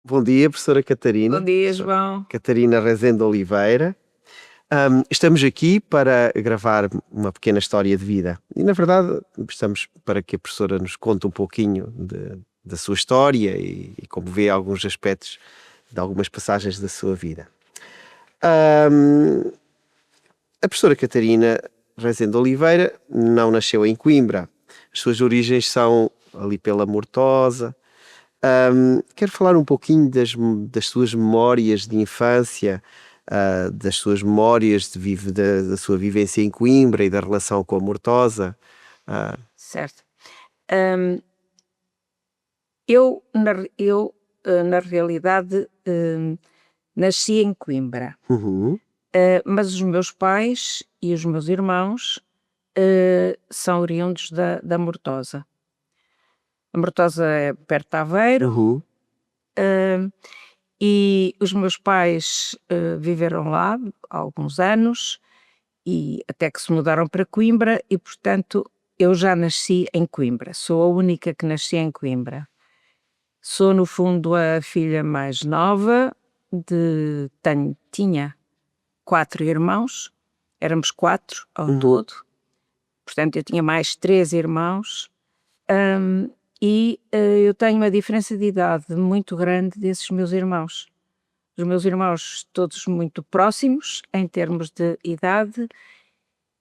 Bom dia, professora Bom Catarina. dia, João. Catarina Rezende Oliveira. Estamos aqui para gravar uma pequena história de vida. E, na verdade, estamos para que a professora nos conte um pouquinho da sua história e como vê alguns aspectos de algumas passagens da sua vida. Ahm, a professora Catarina Rezende Oliveira não nasceu em Coimbra. As suas origens são ali pela Mortosa. Quero falar um pouquinho das suas memórias de infância, das suas memórias da sua vivência em Coimbra e da relação com a Mortosa. Certo. Hum, na realidade, nasci em Coimbra, Uhum, mas os meus pais e os meus irmãos são oriundos da Mortosa. A Mortosa é perto de Aveiro, uhum, hum, e os meus pais viveram lá há alguns anos e até que se mudaram para Coimbra e, portanto, eu já nasci em Coimbra. Sou a única que nasci em Coimbra. Sou, no fundo, a filha mais nova tinha 4 irmãos, éramos 4 ao uhum. todo, portanto eu tinha mais 3 irmãos, eu tenho uma diferença de idade muito grande desses meus irmãos. Os meus irmãos todos muito próximos em termos de idade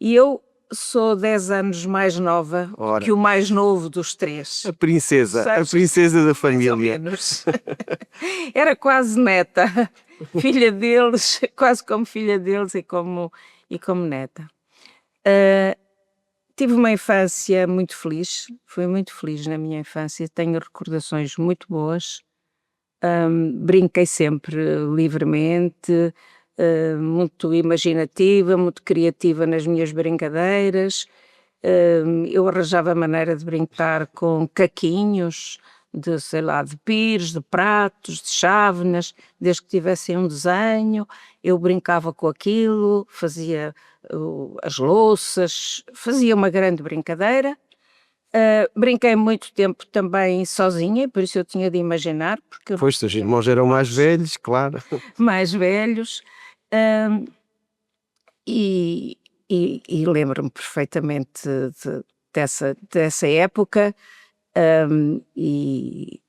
e eu sou 10 anos mais nova Ora, que o mais novo dos 3. a princesa Sabes? da Mais ou família. menos. Era quase neta, filha deles, quase como filha deles e como neta. Tive uma infância muito feliz, fui muito feliz na minha infância, tenho recordações muito boas. Brinquei sempre livremente, muito imaginativa, muito criativa nas minhas brincadeiras. Eu arranjava maneira de brincar com caquinhos, de, sei lá, de pires, de pratos, de chávenas, desde que tivessem um desenho, eu brincava com aquilo, fazia as louças, fazia uma grande brincadeira. Brinquei muito tempo também sozinha, por isso eu tinha de imaginar, porque eu não Pois, seus tinha irmãos eram mais velhos, claro. mais velhos. hum, e, e lembro-me perfeitamente dessa época, e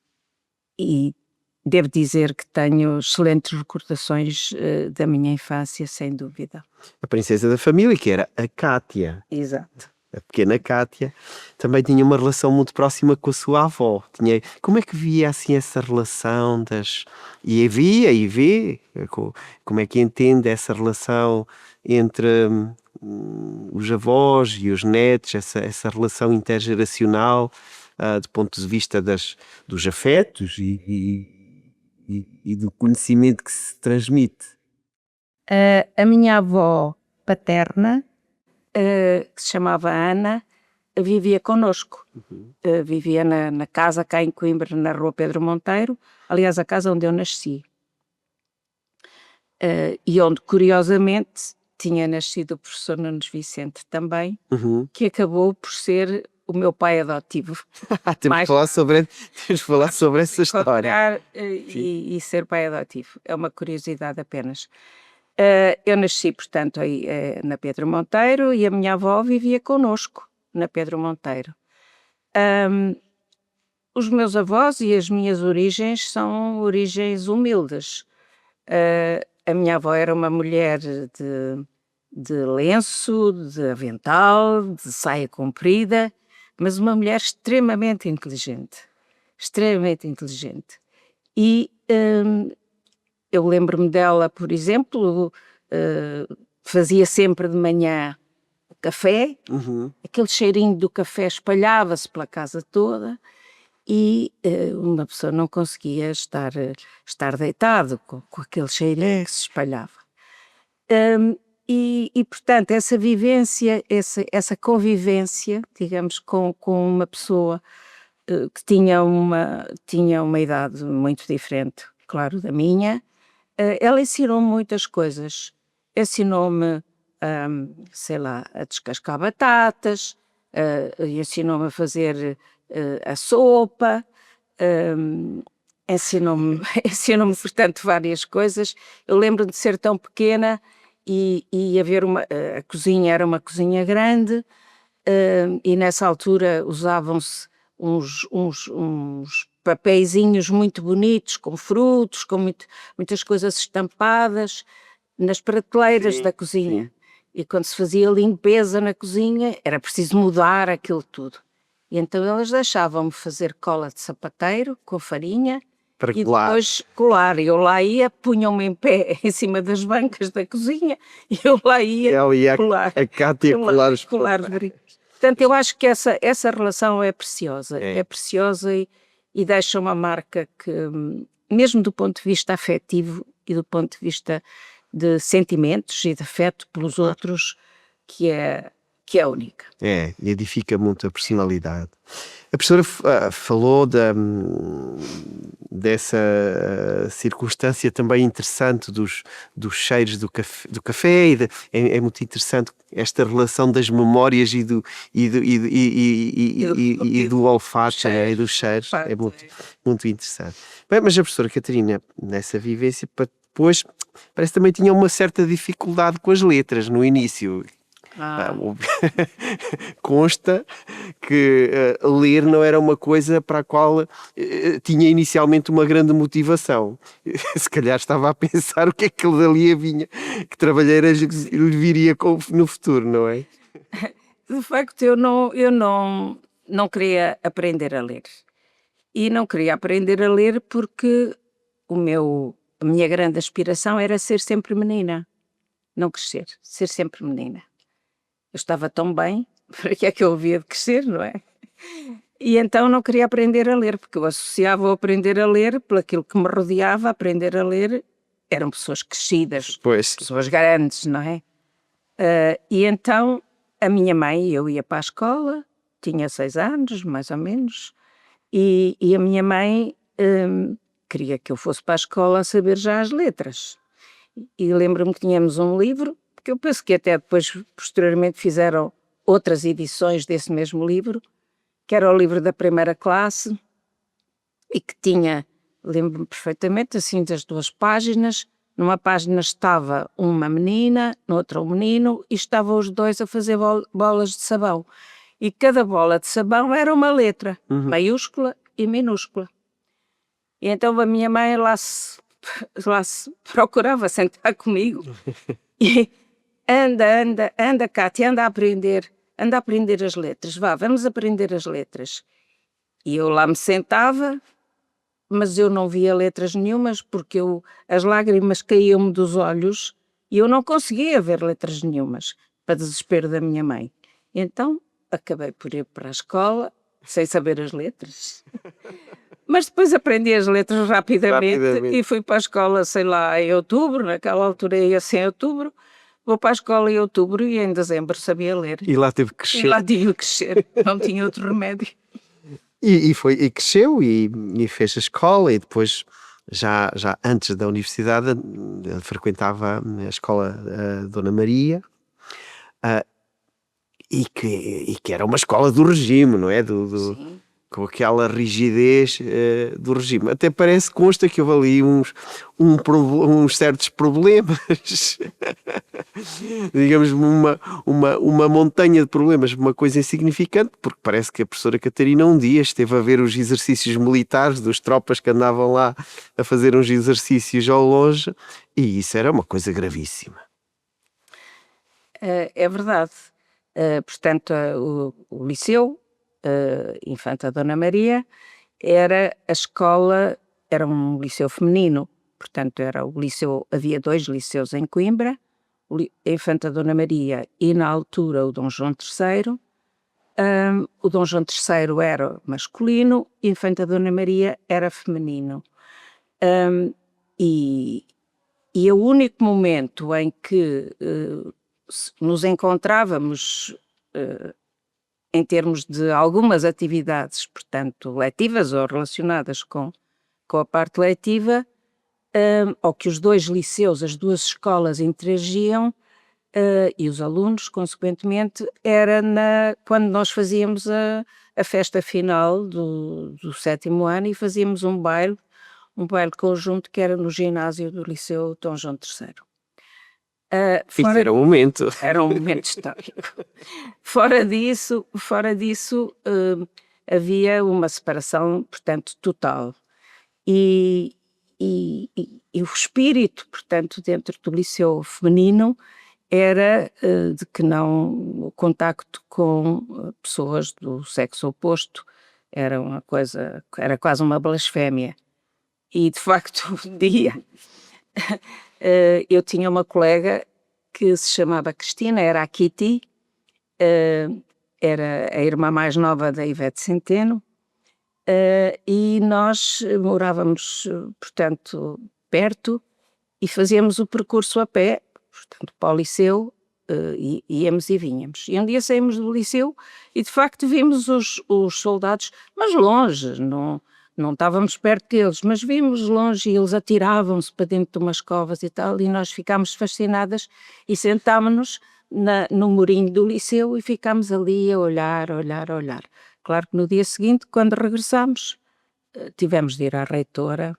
devo dizer que tenho excelentes recordações da minha infância, sem dúvida. A princesa da família, que era a Cátia. Exato. A pequena Cátia também tinha uma relação muito próxima com a sua avó. Como é que via assim essa relação e havia e vê, como é que entende essa relação entre os avós e os netos, essa relação intergeracional, do ponto de vista dos afetos e do conhecimento que se transmite? A minha avó paterna, que se chamava Ana, vivia connosco. Vivia na casa cá em Coimbra, na rua Pedro Monteiro, aliás, a casa onde eu nasci. E onde, curiosamente, tinha nascido o professor Nunes Vicente também, Uhum. que acabou por ser o meu pai adotivo. Temos que falar temos que falar sobre essa história. Encontrar, e ser pai adotivo. É uma curiosidade apenas. Eu nasci, portanto, aí, na Pedro Monteiro e a minha avó vivia connosco na Pedro Monteiro. Os meus avós e as minhas origens são origens humildes. A minha avó era uma mulher de lenço, de avental, de saia comprida, mas uma mulher extremamente inteligente. Extremamente inteligente. E eu lembro-me dela, por exemplo, fazia sempre de manhã o café, Uhum. aquele cheirinho do café espalhava-se pela casa toda e uma pessoa não conseguia estar deitado com aquele cheirinho que se espalhava. Portanto, essa vivência, essa convivência, digamos, com uma pessoa que tinha uma idade muito diferente, claro, da minha, ela ensinou-me muitas coisas. Ensinou-me, sei lá, a descascar batatas, ensinou-me a fazer a sopa, ensinou-me, ensinou-me, portanto, várias coisas. Eu lembro de ser tão pequena e haver a cozinha era uma cozinha grande, e nessa altura usavam-se uns papeizinhos muito bonitos, com frutos, com muitas coisas estampadas, nas prateleiras Sim, da cozinha. sim. E quando se fazia limpeza na cozinha, era preciso mudar aquilo tudo. E então elas deixavam-me fazer cola de sapateiro com farinha Para e colar. depois colar. E eu lá ia, punham-me em pé em cima das bancas da cozinha e eu lá ia Ela ia colar, a Cátia colar os colar os brincos. Portanto, eu acho que essa relação é preciosa. É. É preciosa e deixa uma marca que, mesmo do ponto de vista afetivo e do ponto de vista de sentimentos e de afeto pelos outros, que é única. É, e edifica muito a personalidade. A professora falou dessa circunstância também interessante dos cheiros do café é muito interessante esta relação das memórias e do olfato, e dos cheiros, é muito interessante. Bem, mas a professora Catarina, nessa vivência, depois parece que também tinha uma certa dificuldade com as letras no início. Consta que ler não era uma coisa para a qual tinha inicialmente uma grande motivação. Se calhar estava a pensar o que é que dali vinha, que trabalheiras lhe viria no futuro, não é? De facto, eu não queria aprender a ler. E não queria aprender a ler porque a minha grande aspiração era ser sempre menina. Não crescer, ser sempre menina. Eu estava tão bem, para que é que eu havia de crescer, não é? E então não queria aprender a ler, porque eu associava o aprender a ler por aquilo que me rodeava. Aprender a ler eram pessoas crescidas, Pois. pessoas grandes, não é? E então a minha mãe, eu ia para a escola, tinha 6 anos, mais ou menos, e a minha mãe queria que eu fosse para a escola a saber já as letras. E lembro-me que tínhamos um livro, que eu penso que até depois, posteriormente, fizeram outras edições desse mesmo livro, que era o livro da primeira classe, e que tinha, lembro-me perfeitamente, assim, das 2 páginas, numa página estava uma menina, noutra um menino, e estavam os dois a fazer bolas de sabão. E cada bola de sabão era uma letra, maiúscula e minúscula. E então a minha mãe lá se procurava sentar comigo e anda, Cátia, anda a aprender as letras, vá, vamos aprender as letras. E eu lá me sentava, mas eu não via letras nenhumas, porque as lágrimas caíam-me dos olhos e eu não conseguia ver letras nenhumas, para desespero da minha mãe. Então acabei por ir para a escola, sem saber as letras. Mas depois aprendi as letras rapidamente e fui para a escola, sei lá, em outubro, naquela altura ia-se em outubro, vou para a escola em outubro e em dezembro sabia ler. E lá teve que crescer. E lá tive que crescer, não tinha outro remédio. E cresceu e fez a escola e depois, já antes da universidade, frequentava a escola Dona Maria, e que era uma escola do regime, não é? Sim. Com aquela rigidez do regime. Até parece, consta que houve ali uns certos problemas, digamos, uma montanha de problemas, uma coisa insignificante, porque parece que a professora Catarina um dia esteve a ver os exercícios militares dos tropas que andavam lá a fazer uns exercícios ao longe, e isso era uma coisa gravíssima. É verdade. Portanto, o liceu Infanta Dona Maria era a escola, era um liceu feminino, portanto era o liceu, havia 2 liceus em Coimbra, a Infanta Dona Maria e na altura o Dom João III. O Dom João III era masculino, a Infanta Dona Maria era feminino. E o único momento em que nos encontrávamos em termos de algumas atividades, portanto, letivas ou relacionadas com a parte letiva, ou que os 2 liceus, as 2 escolas interagiam, e os alunos, consequentemente, era quando nós fazíamos a festa final do 7º ano e fazíamos um baile um baile conjunto que era no ginásio do Liceu Dom João III. Isso era um momento. Era um momento histórico. Fora disso, havia uma separação, portanto, total. E o espírito, portanto, dentro do liceu feminino era de que não o contacto com pessoas do sexo oposto era uma coisa, era quase uma blasfémia. E, de facto, um dia eu tinha uma colega que se chamava Cristina, era a Kitty, era a irmã mais nova da Ivete Centeno, e nós morávamos, portanto, perto e fazíamos o percurso a pé, portanto, para o liceu, íamos e vinhamos. E um dia saímos do liceu e, de facto, vimos os soldados, mas longe, não estávamos perto deles, mas vimos longe e eles atiravam-se para dentro de umas covas e tal, e nós ficámos fascinadas e sentámos-nos no murinho do liceu e ficámos ali a olhar. Claro que no dia seguinte, quando regressámos, tivemos de ir à reitora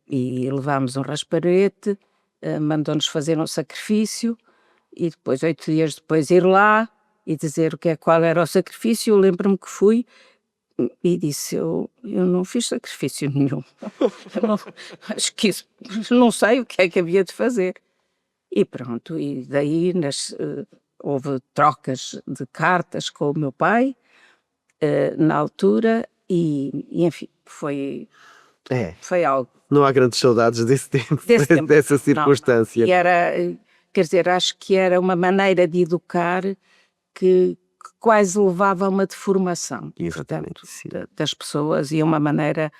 e levámos um rasparete, mandou-nos fazer um sacrifício e depois, 8 dias depois, ir lá e dizer qual era o sacrifício. Eu lembro-me que fui e disse, eu não fiz sacrifício nenhum. Acho que isso, não sei o que é que havia de fazer. E pronto, e daí houve trocas de cartas com o meu pai, na altura, e enfim, foi algo. Não há grandes saudades desse tempo, dessa circunstância. Não. E era, quer dizer, acho que era uma maneira de educar que quase levava a uma deformação, portanto, das pessoas, e uma maneira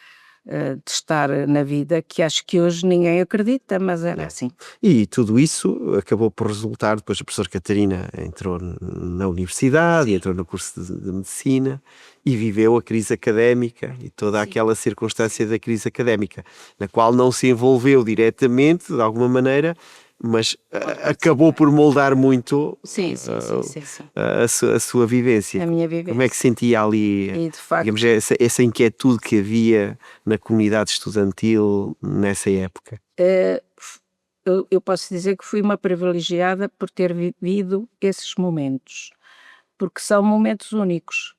de estar na vida que acho que hoje ninguém acredita, mas era assim. E tudo isso acabou por resultar, depois a professora Catarina entrou na universidade, entrou no curso de medicina e viveu a crise académica e toda aquela circunstância da crise académica, na qual não se envolveu diretamente, de alguma maneira, mas acabou por moldar muito a sua vivência. A minha vivência. Como é que sentia ali, e, de facto, digamos, essa inquietude que havia na comunidade estudantil nessa época? Eu posso dizer que fui uma privilegiada por ter vivido esses momentos, porque são momentos únicos,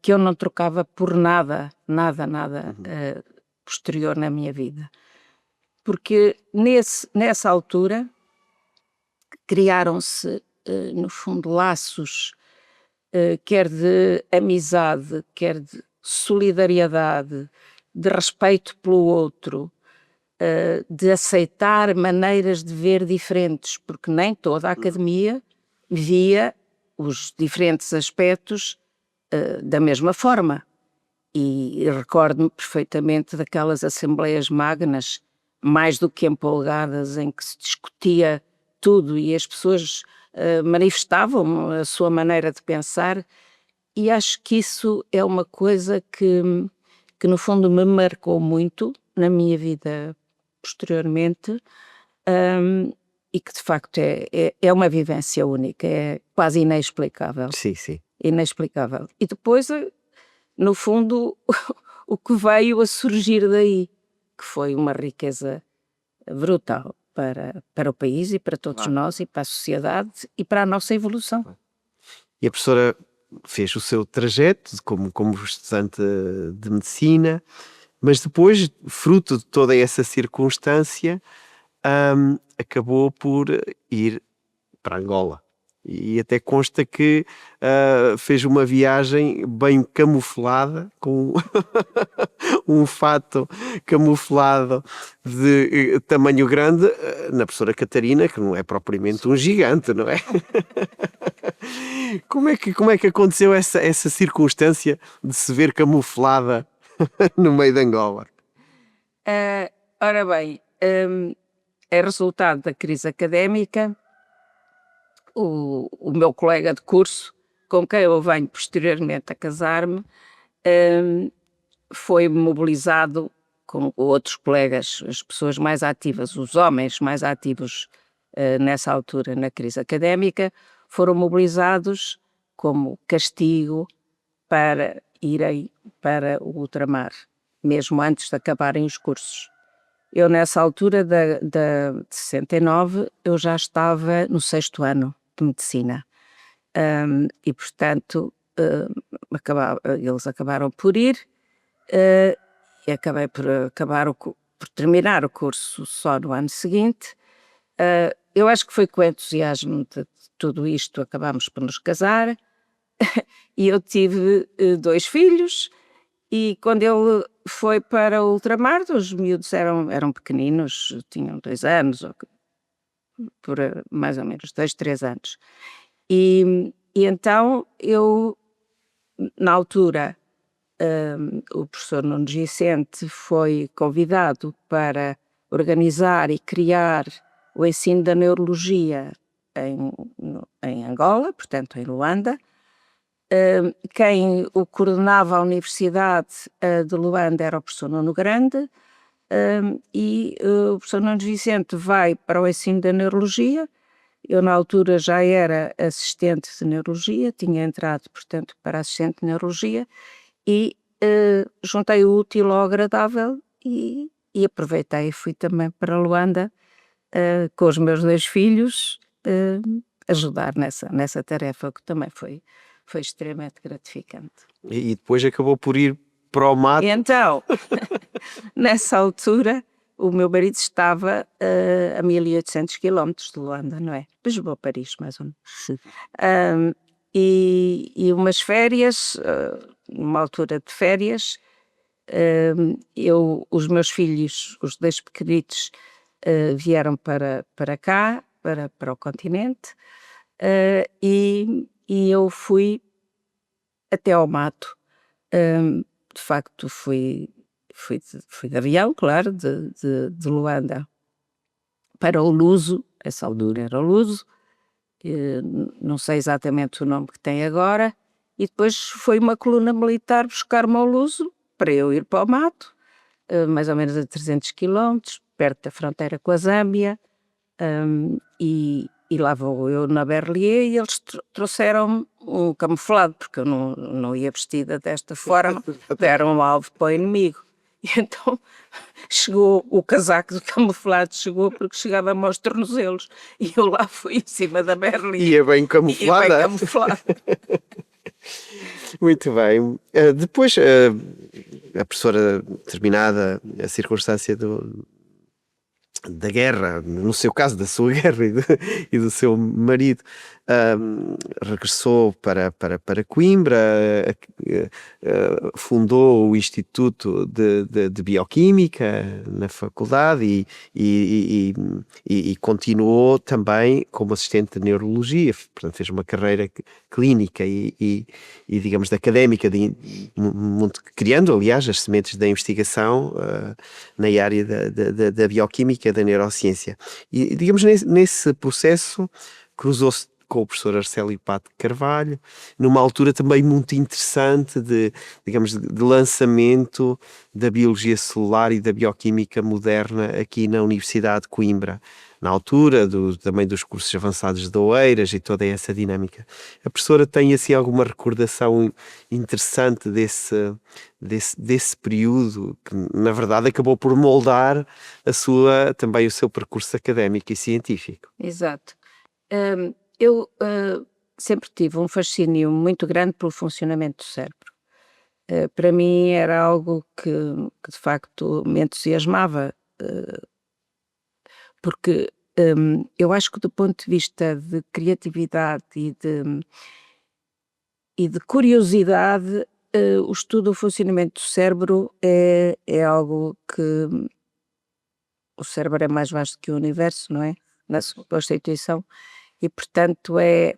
que eu não trocava por nada posterior na minha vida. Porque nessa altura criaram-se, no fundo, laços, quer de amizade, quer de solidariedade, de respeito pelo outro, de aceitar maneiras de ver diferentes, porque nem toda a academia via os diferentes aspectos da mesma forma. E recordo-me perfeitamente daquelas assembleias magnas, mais do que empolgadas, em que se discutia tudo e as pessoas manifestavam a sua maneira de pensar, e acho que isso é uma coisa que no fundo me marcou muito na minha vida posteriormente, e que de facto é uma vivência única, é quase inexplicável. Sim. Inexplicável. E depois, no fundo, o que veio a surgir daí, que foi uma riqueza brutal para o país e para todos nós e para a sociedade e para a nossa evolução. E a professora fez o seu trajeto como estudante de medicina, mas depois, fruto de toda essa circunstância, acabou por ir para Angola. E até consta que fez uma viagem bem camuflada, com um fato camuflado de tamanho grande, na professora Catarina, que não é propriamente um gigante, não é? Como é que aconteceu essa circunstância de se ver camuflada no meio de Angola? Ora bem, é resultado da crise académica. O meu colega de curso, com quem eu venho posteriormente a casar-me, foi mobilizado com outros colegas, as pessoas mais ativas, os homens mais ativos nessa altura na crise académica, foram mobilizados como castigo para irem para o ultramar. mesmo antes de acabarem os cursos. Eu, nessa altura de 69, eu já estava no 6º ano de medicina. E, portanto, eles acabaram por ir, e acabei por terminar o curso só no ano seguinte. Eu acho que foi com o entusiasmo de tudo isto, acabámos por nos casar, e eu tive 2 filhos, e quando ele foi para o ultramar, os miúdos eram pequeninos, tinham 2 anos, ou por mais ou menos 2, 3 anos. E então eu, na altura, o professor Nuno Vicente foi convidado para organizar e criar o ensino da neurologia em Angola, portanto em Luanda. Quem o coordenava a Universidade de Luanda era o professor Nuno Grande, e o professor Nuno Vicente vai para o ensino da neurologia. Eu, na altura, já era assistente de neurologia, tinha entrado, portanto, para assistente de neurologia, e juntei o útil ao agradável e aproveitei e fui também para Luanda com os meus 2 filhos, ajudar nessa tarefa, que também foi extremamente gratificante. E depois acabou por ir para o mato. E então, nessa altura, o meu marido estava a 1800 quilómetros de Luanda, não é? Lisboa-Paris, mais ou menos. E umas férias, numa altura de férias, os meus filhos, os 2 pequenitos, vieram para cá, para o continente, e eu fui até ao mato. De facto, fui de avião, claro, de Luanda para o Luso, essa altura era o Luso, não sei exatamente o nome que tem agora, e depois foi uma coluna militar buscar-me ao Luso para eu ir para o mato, mais ou menos a 300 quilómetros, perto da fronteira com a Zâmbia, e lá vou eu na Berlier, e eles trouxeram um camuflado, porque eu não ia vestida desta forma, deram um alvo para o inimigo. E então chegou o casaco de camuflado, porque chegava-me aos tornozelos, e eu lá fui em cima da Berlier. Ia bem camuflada. Ia bem camuflado. Muito bem. Depois, a professora, terminada a circunstância da guerra, no seu caso da sua guerra e do seu marido, regressou para Coimbra, fundou o Instituto de Bioquímica na faculdade e continuou também como assistente de neurologia, portanto fez uma carreira clínica e digamos académica, criando aliás as sementes da investigação na área da bioquímica, da neurociência. E digamos nesse processo cruzou-se com o professor Arcélio Pato Carvalho, numa altura também muito interessante de lançamento da biologia celular e da bioquímica moderna aqui na Universidade de Coimbra, na altura também dos cursos avançados de Oeiras e toda essa dinâmica. A professora tem assim alguma recordação interessante desse período que na verdade acabou por moldar também o seu percurso académico e científico? Exato. Eu sempre tive um fascínio muito grande pelo funcionamento do cérebro. Para mim era algo que de facto me entusiasmava, porque eu acho que do ponto de vista de criatividade e de curiosidade, o estudo do funcionamento do cérebro é algo que o cérebro é mais vasto que o universo, não é? Na sua constituição. E, portanto, é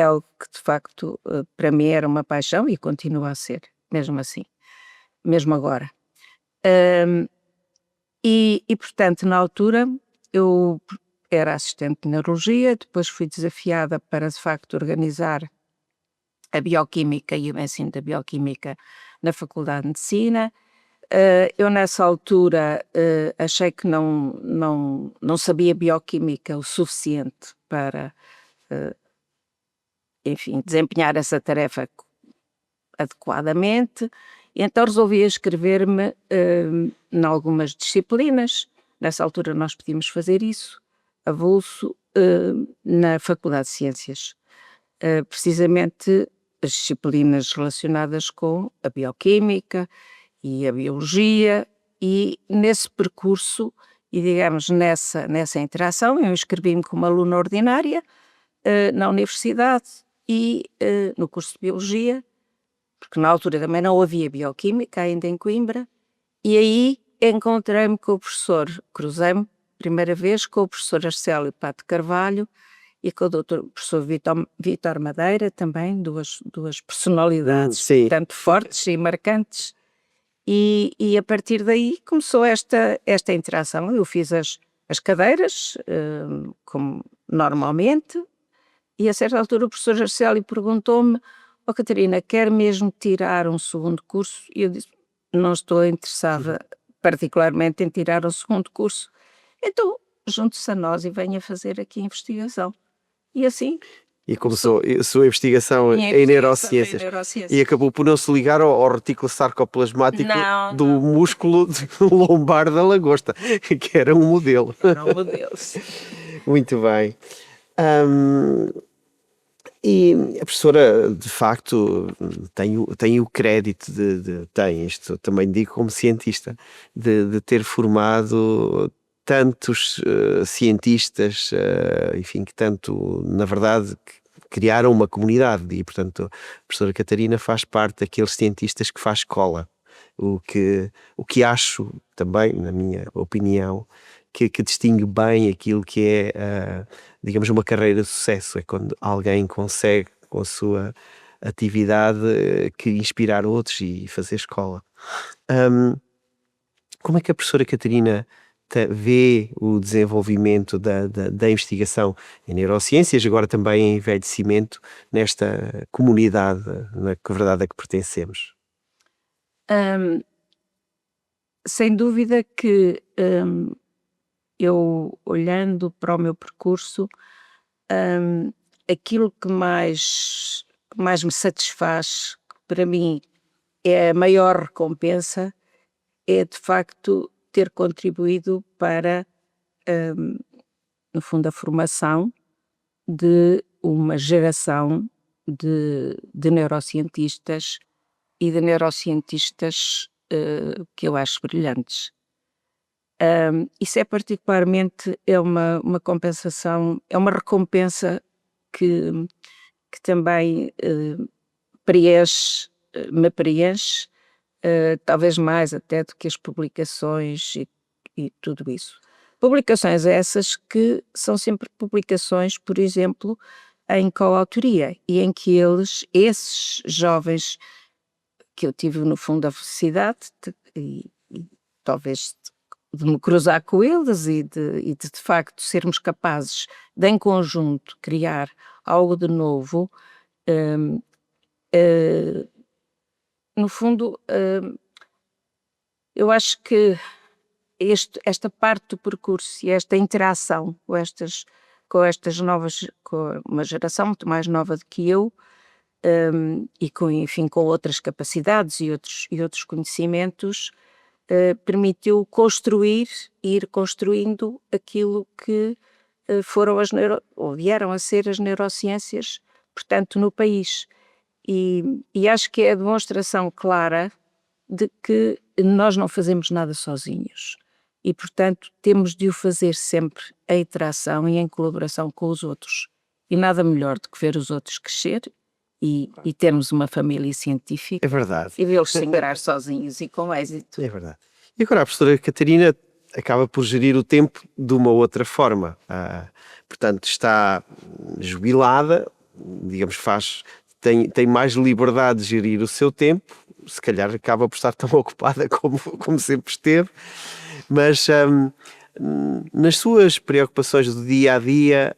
algo que, de facto, para mim era uma paixão e continua a ser, mesmo assim, mesmo agora. Portanto, na altura, eu era assistente de neurologia, depois fui desafiada para, de facto, organizar a bioquímica e o ensino da bioquímica na Faculdade de Medicina. Eu, nessa altura, achei que não sabia bioquímica o suficiente para, enfim, desempenhar essa tarefa adequadamente, E então resolvi inscrever-me em algumas disciplinas. Nessa altura nós podíamos fazer isso, avulso, na Faculdade de Ciências. Precisamente as disciplinas relacionadas com a bioquímica e a biologia, e nesse percurso, e digamos nessa interação, eu inscrevi-me como aluna ordinária na universidade e no curso de biologia, porque na altura também não havia bioquímica ainda em Coimbra, e aí encontrei-me com o professor, cruzei-me primeira vez com o professor Arcélio Pato Carvalho e com o professor Vítor Madeira, também, duas personalidades Sim. tanto fortes e marcantes, e a partir daí começou esta interação. Eu fiz as cadeiras, como normalmente, e a certa altura o professor Arcélio perguntou-me: "Oh, Catarina, quer mesmo tirar um segundo curso?" E eu disse: "Não estou interessada particularmente em tirar um segundo curso, então junte-se a nós e venha fazer aqui investigação." E assim E começou a sua investigação minha em investigação em neurociências. E neurociências. acabou por não se ligar ao retículo sarcoplasmático Não, do não. músculo lombar da lagosta, que era um modelo. Era um modelo. Muito bem. E a professora, de facto, tem o crédito isto também digo como cientista, de ter formado tantos cientistas, enfim, que tanto, na verdade, criaram uma comunidade e, portanto, a professora Catarina faz parte daqueles cientistas que faz escola. O que acho também, na minha opinião, que distingue bem aquilo que é, digamos, uma carreira de sucesso. É quando alguém consegue, com a sua atividade, que inspirar outros e fazer escola. Como é que a professora Catarina vê o desenvolvimento da investigação em neurociências, agora também em envelhecimento, nesta comunidade, na verdade, a que pertencemos? Hum, Sem dúvida que eu, olhando para o meu percurso, hum, aquilo que mais me satisfaz, que para mim é a maior recompensa, é de facto ter contribuído para, no fundo, a formação de uma geração de neurocientistas e de neurocientistas que eu acho brilhantes. Isso é particularmente uma compensação, é uma recompensa que, que também me preenche, talvez mais até do que as publicações e tudo isso. Publicações essas que são sempre publicações, por exemplo, em coautoria, e em que esses jovens que eu tive no fundo a felicidade e talvez de me cruzar com eles e de facto sermos capazes de em conjunto criar algo de novo, hum, no fundo, eu acho que esta parte do percurso e esta interação com estas novas, com uma geração muito mais nova do que eu, e com, enfim, com outras capacidades e outros conhecimentos, permitiu ir construindo aquilo que foram ou vieram a ser as neurociências, portanto, no país. E acho que é a demonstração clara de que nós não fazemos nada sozinhos e, portanto, temos de o fazer sempre em interação e em colaboração com os outros. E nada melhor do que ver os outros crescer e termos uma família científica É verdade. e vê-los se ingrar sozinhos e com êxito. É verdade. E agora a professora Catarina acaba por gerir o tempo de uma outra forma. Portanto, está jubilada, digamos, tem mais liberdade de gerir o seu tempo, se calhar acaba por estar tão ocupada como sempre esteve, mas nas suas preocupações do dia a dia,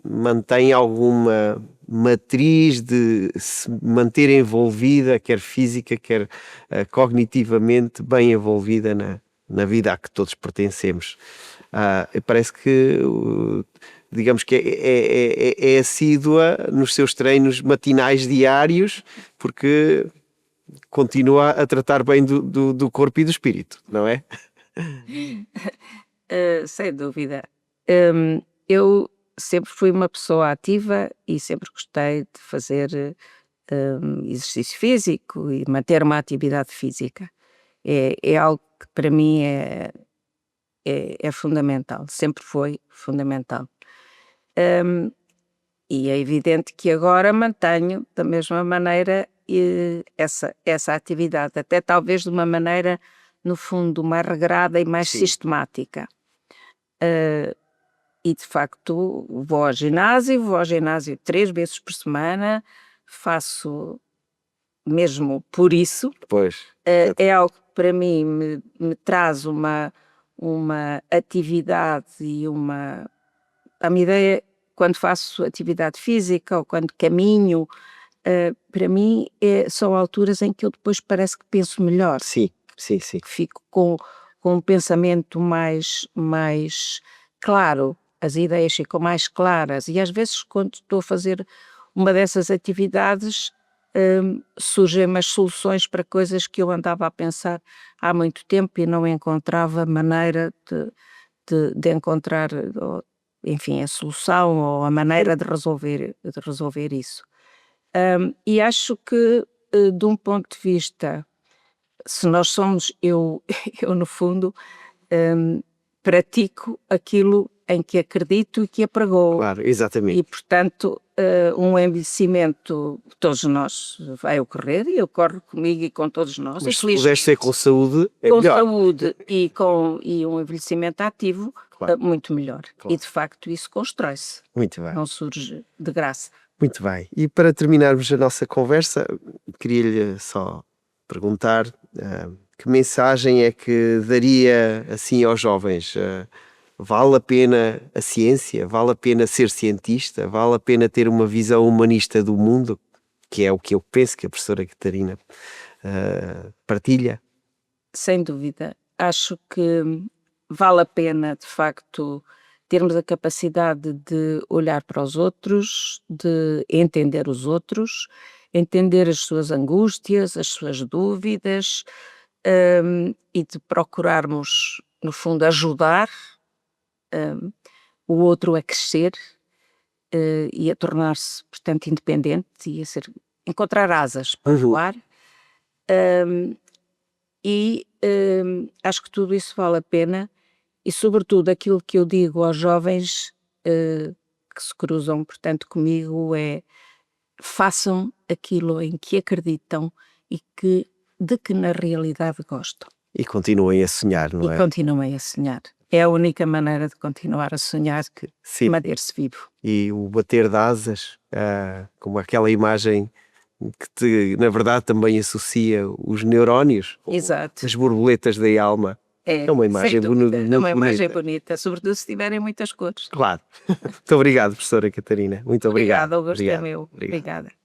mantém alguma matriz de se manter envolvida, quer física, quer cognitivamente bem envolvida na vida a que todos pertencemos. Parece que digamos que é assídua nos seus treinos matinais diários, porque continua a tratar bem do corpo e do espírito, não é? Sem dúvida. Eu sempre fui uma pessoa ativa e sempre gostei de fazer exercício físico e manter uma atividade física. É algo que para mim é fundamental, sempre foi fundamental. E é evidente que agora mantenho da mesma maneira essa atividade, até talvez de uma maneira, no fundo, mais regrada e mais Sim. sistemática. E de facto vou ao ginásio 3 vezes por semana, faço mesmo por isso. Pois. É algo que para mim me traz uma atividade e a minha ideia, quando faço atividade física ou quando caminho, para mim são alturas em que eu depois parece que penso melhor, Sim, sim, sim. que fico com um pensamento mais claro, as ideias ficam mais claras e às vezes quando estou a fazer uma dessas atividades, surgem umas soluções para coisas que eu andava a pensar há muito tempo e não encontrava maneira de encontrar, enfim, a solução ou a maneira de resolver isso. E acho que, de um ponto de vista, se nós somos, eu no fundo, pratico aquilo em que acredito e que apregoo. Claro, E exatamente. portanto, um envelhecimento, todos nós vai ocorrer e ocorre comigo e com todos nós, Mas e se puderes ser com saúde, é com melhor. saúde e um envelhecimento ativo, Claro. muito melhor. Claro. E de facto isso constrói-se, Muito bem. não surge de graça. Muito bem. E para terminarmos a nossa conversa, queria-lhe só perguntar que mensagem é que daria assim aos jovens? Vale a pena a ciência? Vale a pena ser cientista? Vale a pena ter uma visão humanista do mundo? Que é o que eu penso que a professora Catarina partilha. Sem dúvida. Acho que vale a pena, de facto, termos a capacidade de olhar para os outros, de entender os outros, entender as suas angústias, as suas dúvidas, e de procurarmos, no fundo, ajudar, o outro a crescer, e a tornar-se, portanto, independente e encontrar asas para Uhum. voar. E acho que tudo isso vale a pena e sobretudo aquilo que eu digo aos jovens que se cruzam, portanto, comigo é façam aquilo em que acreditam e de que na realidade gostam. E continuem a sonhar, não E é? continuem a sonhar. É a única maneira de continuar a sonhar, Sim. manter-se vivo. E o bater de asas, como aquela imagem que na verdade também associa os neurónios, Exato. as borboletas da alma. É uma imagem sem dúvida, muito é uma imagem bonita. bonita, sobretudo se tiverem muitas cores. Claro. Muito obrigado, professora Catarina. Muito obrigado. Obrigada, o gosto é Obrigado. meu. Obrigado. Obrigada.